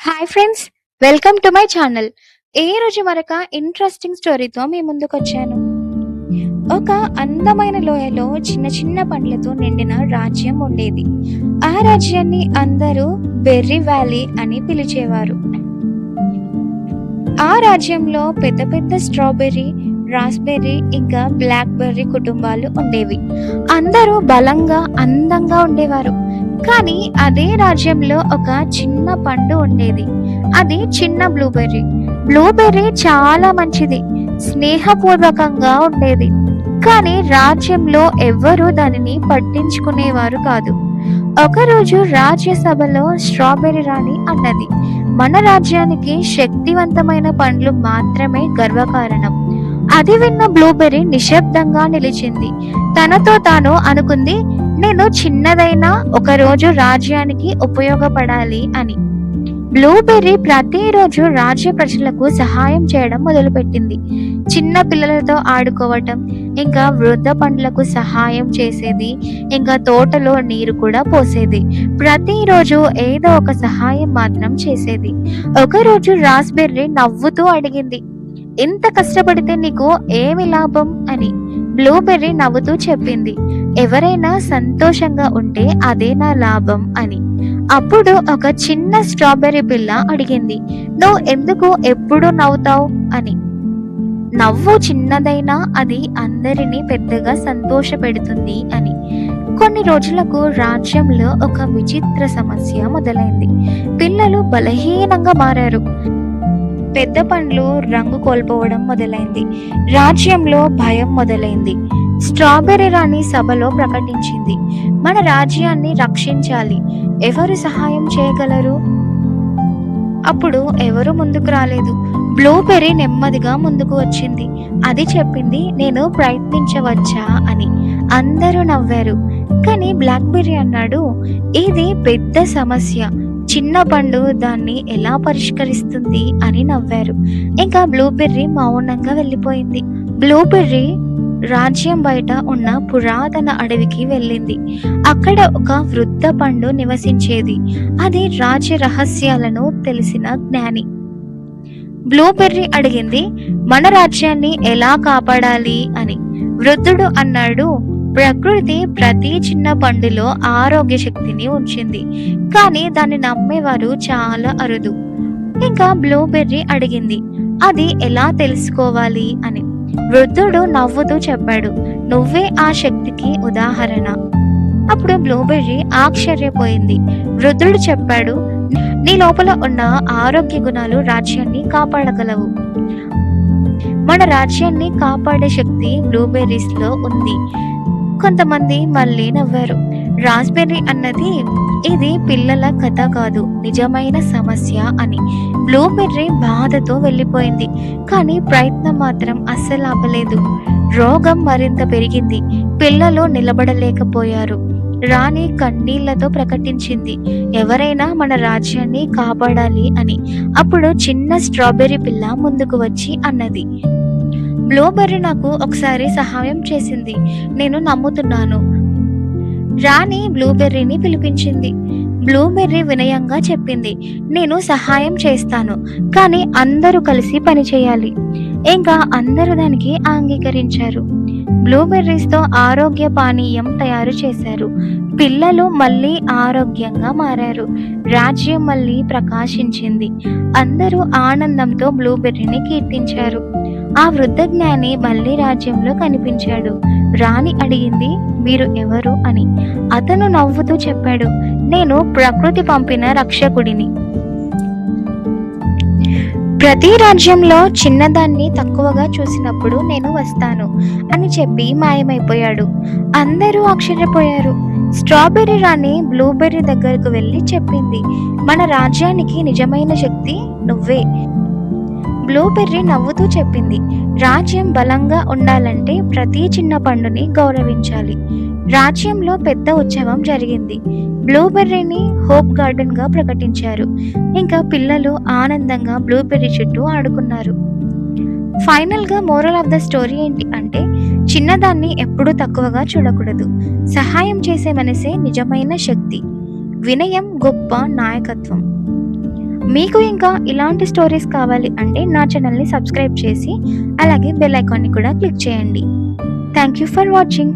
Hi friends, welcome to my channel. ఈ రోజు మరొక ఇంట్రెస్టింగ్ స్టోరీతో మీ ముందుకొచ్చాను. ఒక అందమైన లోయలో చిన్న చిన్న పండ్లతో నిండిన రాజ్యం ఉండేది. ఆ రాజ్యాన్ని అందరూ బెర్రీ వ్యాలీ అని పిలిచేవారు. ఆ రాజ్యంలో పెద్ద పెద్ద స్ట్రాబెర్రీ, రాస్బెర్రీ ఇంకా బ్లాక్ బెర్రీ కుటుంబాలు ఉండేవి. అందరూ బలంగా అందంగా ఉండేవారు. కానీ అదే రాజ్యంలో ఒక చిన్న పండు ఉండేది. అది చిన్న బ్లూబెర్రీ. బ్లూబెర్రీ చాలా మంచిది, స్నేహపూర్వకంగా ఉండేది. కానీ రాజ్యంలో ఎవ్వరూ దానిని పట్టించుకునేవారు కాదు. ఒకరోజు రాజ్యసభలో స్ట్రాబెర్రీ రాణి అన్నది, మన రాజ్యానికి శక్తివంతమైన పండ్లు మాత్రమే గర్వకారణం. అది విన్న బ్లూబెర్రీ నిశ్శబ్దంగా నిలిచింది. తనతో తాను అనుకుంది, నేను చిన్నదైనా ఒకరోజు రాజ్యానికి ఉపయోగపడాలి అని. బ్లూబెర్రీ ప్రతిరోజు రాజ్య ప్రజలకు సహాయం చేయడం మొదలుపెట్టింది. చిన్న పిల్లలతో ఆడుకోవటం, ఇంకా వృద్ధ పండ్లకు సహాయం చేసేది, ఇంకా తోటలో నీరు కూడా పోసేది. ప్రతిరోజు ఏదో ఒక సహాయం మాత్రం చేసేది. ఒకరోజు రాస్బెర్రీ నవ్వుతూ అడిగింది, ఇంత కష్టపడితే నీకు ఏమి లాభం అని. బ్లూబెర్రీ నవ్వుతూ చెప్పింది, ఎవరైనా సంతోషంగా ఉంటే అదే నా లాభం అని. అప్పుడు ఒక చిన్న స్ట్రాబెర్రీ పిల్ల అడిగింది, నువ్వు ఎందుకు ఎప్పుడు నవ్వుతావు అని. నవ్వు చిన్నదైనా అది అందరినీ పెద్దగా సంతోష పెడుతుంది అని. కొన్ని రోజులకు రాజ్యంలో ఒక విచిత్ర సమస్య మొదలైంది. పిల్లలు బలహీనంగా మారారు. పెద్ద పండ్లు రంగు కోల్పోవడం మొదలైంది. రాజ్యంలో భయం మొదలైంది. స్ట్రాబెర్రీ రాణి సభలో ప్రకటించింది, మన రాజ్యాన్ని రక్షించాలి, ఎవరు సహాయం చేయగలరు? అప్పుడు ఎవరు ముందుకు రాలేదు. బ్లూబెర్రీ నెమ్మదిగా ముందుకు వచ్చింది. అది చెప్పింది, నేను ప్రయత్నించవచ్చా అని. అందరూ నవ్వారు. కానీ బ్లాక్బెర్రీ అన్నాడు, ఇది పెద్ద సమస్య, చిన్న పండు దాన్ని ఎలా పరిష్కరిస్తుంది అని నవ్వారు. ఇంకా బ్లూబెర్రీ మౌనంగా వెళ్ళిపోయింది. బ్లూబెర్రీ రాజ్యం బయట ఉన్న పురాతన అడవికి వెళ్ళింది. అక్కడ ఒక వృద్ధ పండు నివసించేది. అది రాజ్య రహస్యాలను తెలిసిన జ్ఞాని. బ్లూబెర్రీ అడిగింది, మన రాజ్యాన్ని ఎలా కాపాడాలి అని. వృద్ధుడు అన్నాడు, ప్రకృతి ప్రతి చిన్న పండులో ఆరోగ్య శక్తిని ఉంచింది, కానీ దాన్ని నమ్మేవారు చాలా అరుదు. ఇంకా బ్లూబెర్రీ అడిగింది, అది ఎలా తెలుసుకోవాలి అని. వృద్ధుడు నవ్వుతూ చెప్పాడు, నువ్వే ఆ శక్తికి ఉదాహరణ. అప్పుడు బ్లూబెర్రీ ఆశ్చర్యపోయింది. వృద్ధుడు చెప్పాడు, నీ లోపల ఉన్న ఆరోగ్య గుణాలు రాజ్యాన్ని కాపాడగలవు. మన రాజ్యాన్ని కాపాడే శక్తి బ్లూబెర్రీస్ లో ఉంది. కొంతమంది మళ్ళీ నవ్వారు. రాస్బెర్రీ అన్నది, ఇది పిల్లల కథ కాదు, నిజమైన సమస్య అని. బ్లూబెర్రీ బాధతో వెళ్ళిపోయింది. కానీ ప్రయత్నం మాత్రం అస్సలు ఆపలేదు. రోగం మరింత పెరిగింది. పిల్లలు నిలబడలేకపోయారు. రాణి కన్నీళ్లతో ప్రకటించింది, ఎవరైనా మన రాజ్యాన్ని కాపాడాలి అని. అప్పుడు చిన్న స్ట్రాబెర్రీ పిల్ల ముందుకు వచ్చి అన్నది, బ్లూబెర్రీ నాకు ఒకసారి సహాయం చేసింది, నేను నమ్ముతున్నాను. రాణి బ్లూబెర్రీని పిలిపించింది. బ్లూబెర్రీ వినయంగా చెప్పింది, నేను సహాయం చేస్తాను, కానీ అందరూ కలిసి పని చేయాలి. ఇంకా అందరూ దానికి అంగీకరించారు. బ్లూబెర్రీస్ తో ఆరోగ్య పానీయం తయారు చేశారు. పిల్లలు మళ్ళీ ఆరోగ్యంగా మారారు. రాజ్యం మళ్ళీ ప్రకాశించింది. అందరూ ఆనందంతో బ్లూబెర్రీని కీర్తించారు. ఆ వృద్ధ జ్ఞాని మళ్ళీ రాజ్యంలో కనిపించాడు. రాణి అడిగింది, మీరు ఎవరు అని. అతను నవ్వుతూ చెప్పాడు, నేను ప్రకృతి పంపిన రక్షకుడిని. ప్రతి రాజ్యంలో చిన్నదాన్ని తక్కువగా చూసినప్పుడు నేను వస్తాను అని చెప్పి మాయమైపోయాడు. అందరూ ఆశ్చర్యపోయారు. స్ట్రాబెర్రీ రాణి బ్లూబెర్రీ దగ్గరకు వెళ్ళి చెప్పింది, మన రాజ్యానికి నిజమైన శక్తి నువ్వే. బ్లూబెర్రీ నవ్వుతూ చెప్పింది, రాజ్యం బలంగా ఉండాలంటే ప్రతి చిన్న పండుని గౌరవించాలి. రాజ్యంలో పెద్ద ఉత్సవం జరిగింది. బ్లూబెర్రీని హోప్ గార్డెన్ గా ప్రకటించారు. ఇంకా పిల్లలు ఆనందంగా బ్లూబెర్రీ చుట్టూ ఆడుకున్నారు. ఫైనల్ గా మోరల్ ఆఫ్ ద స్టోరీ ఏంటి అంటే, చిన్నదాన్ని ఎప్పుడూ తక్కువగా చూడకూడదు. సహాయం చేసే మనసే నిజమైన శక్తి. వినయం గొప్ప నాయకత్వం. మీకు ఇంకా ఇలాంటి స్టోరీస్ కావాలి అంటే నా ఛానల్ని సబ్స్క్రైబ్ చేసి అలాగే బెల్ ఐకాన్ని కూడా క్లిక్ చేయండి. Thank you for watching.